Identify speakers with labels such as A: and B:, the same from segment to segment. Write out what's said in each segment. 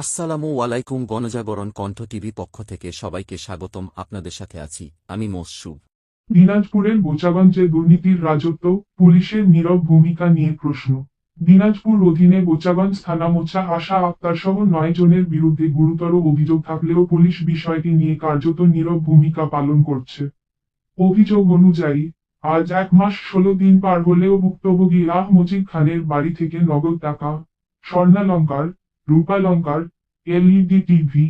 A: আসসালামু আলাইকুম। গণজাগরণ কণ্ঠ টিভি পক্ষ থেকে সবাইকে স্বাগতম। আপনাদের সাথে আছি আমি মসুব।
B: দিনাজপুরের বোচাগঞ্জে দুর্নীতির রাজত্ব, পুলিশের নীরব ভূমিকা নিয়ে প্রশ্ন। দিনাজপুর অধীনে বোচাগঞ্জ থানা মোছা আশা আক্তার সহ ৯ জনের বিরুদ্ধে গুরুতর অভিযোগ থাকলেও পুলিশ বিষয়টি নিয়ে কার্যত নীরব ভূমিকা পালন করছে। অভিযোগ অনুযায়ী, আজ ১ মাস ১৬ দিন পার হলেও ভুক্তভোগী মজিদ খানের বাড়ি থেকে নগদ টাকা, স্বর্ণালংকার, রূপালংকার, এলইডি টিভি,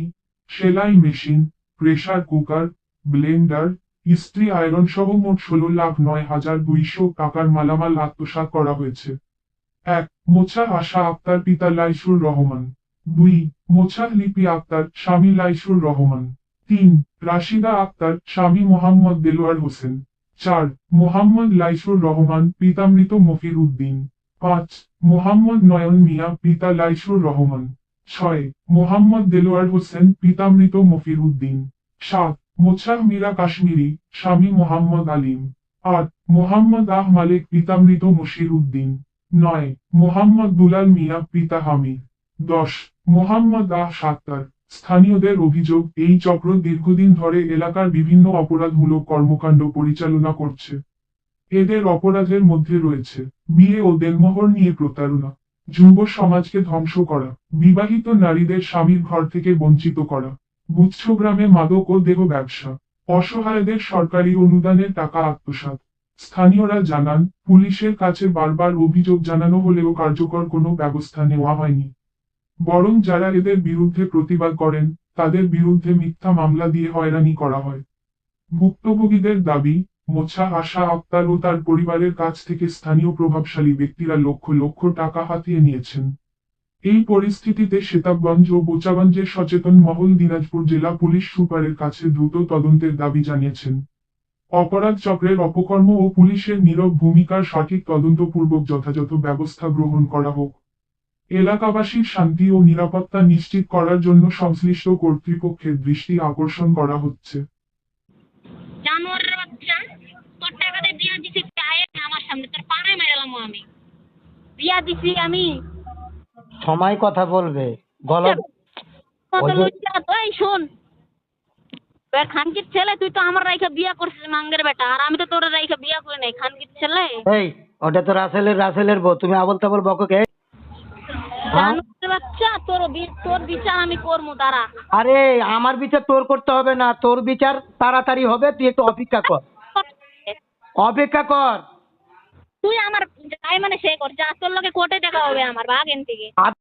B: সেলাই মেশিন, প্রেসার কুকার, ব্লেন্ডার, ইস্ত্রি আয়রন সহ মোট ১৬,০৯,২০০ টাকার মালামাল আত্মসাৎ করা হয়েছে। ১. মোছা আশা আক্তার পিতা লাইসুর রহমান। ২. মোছা লিপি আক্তার স্বামী লাইসুর রহমান। ৩. রাশিদা আক্তার স্বামী মোহাম্মদ দেলোয়ার হোসেন। ৪. মোহাম্মদ লাইসুর রহমান পিতামৃত মফির উদ্দিন। ৫. মোহাম্মদ নয়ন মিয়া পিতা লাইসুর রহমান। ৬. মোহাম্মদ দেলোয়ার হোসেন পিতামৃত মফির উদ্দিন। ৭. মোছা মীরা কাশ্মীরি স্বামী মোহাম্মদ আলিম। ৮. মোহাম্মদ মালিক পিতামৃত মশির উদ্দিন। ৯. মোহাম্মদ দুলাল মিয়া পিতা হামিদ। ১০. মোহাম্মদ সাত্তার। স্থানীয়দের অভিযোগ, এই চক্র দীর্ঘদিন ধরে এলাকার বিভিন্ন অপরাধমূলক কর্মকাণ্ড পরিচালনা করছে। এদের অপরাধের মধ্যে রয়েছে বিয়ে ও দেনমোহর নিয়ে প্রতারণা, যুব সমাজকে ধ্বংস করা, বিবাহিত নারীদের স্বামীর ঘর থেকে বঞ্চিত করা, গুচ্ছগ্রামে মাদক ও দেহ ব্যবসা, অসহায়দের সরকারি অনুদানের টাকা আত্মসাৎ। স্থানীয়রা জানান, পুলিশের কাছে বারবার অভিযোগ জানানো হলেও কার্যকর কোনো ব্যবস্থা নেওয়া হয়নি। বরং যারা এদের বিরুদ্ধে প্রতিবাদ করেন, তাদের বিরুদ্ধে মিথ্যা মামলা দিয়ে হয়রানি করা হয়। ভুক্তভোগীদের দাবি, মোছা আশা আক্তার ও তার পরিবারের কাছ থেকে স্থানীয় প্রভাবশালী ব্যক্তিরা লক্ষ লক্ষ টাকা হাতিয়ে নিয়েছেন। এই পরিস্থিতিতে সেতাবগঞ্জ ও বোচাগঞ্জের সচেতন মহল দিনাজপুর জেলা পুলিশ সুপারের কাছে দ্রুত তদন্তের দাবি জানিয়েছেন। অপরাধ চক্রের অপকর্ম ও পুলিশের নীরব ভূমিকার সঠিক তদন্তপূর্বক যথাযথ ব্যবস্থা গ্রহণ করা হোক। এলাকাবাসীর শান্তি ও নিরাপত্তা নিশ্চিত করার জন্য সংশ্লিষ্ট কর্তৃপক্ষের দৃষ্টি আকর্ষণ করা হচ্ছে।
C: জানোয়ারের বাচ্চা, তোর টাকাতে বিয়া দিছি, আয় আমার সামনে তোর পায়ে মেরালাম আমি। বিয়া দিছি আমি।
D: সময় কথা বলবে গলত
C: কত লজ্জা তো। এই শোন, তোর খানকির ছেলে, তুই তো আমার রাইখা বিয়া করছিস মাঙ্গের বেটা, আর আমি তো তোর রাইখা বিয়া করি নাই। খানকির ছেলে,
D: এই ওটা তো রাসেলের বউ, তুমি আবল তাবল বকো কে?
C: জানোয়ারের বাচ্চা, তোর বিচার আমি করবো, দাঁড়া।
D: আরে আমার বিচার তোর করতে হবে না, তোর বিচার তাড়াতাড়ি হবে, তুই একটু অপেক্ষা কর, অপেক্ষা কর।
C: তুই আমার যাই মানে সে কর, যা তোর লগে কোর্টে দেখা হবে আমার, ভাগ এন থেকে।
D: আর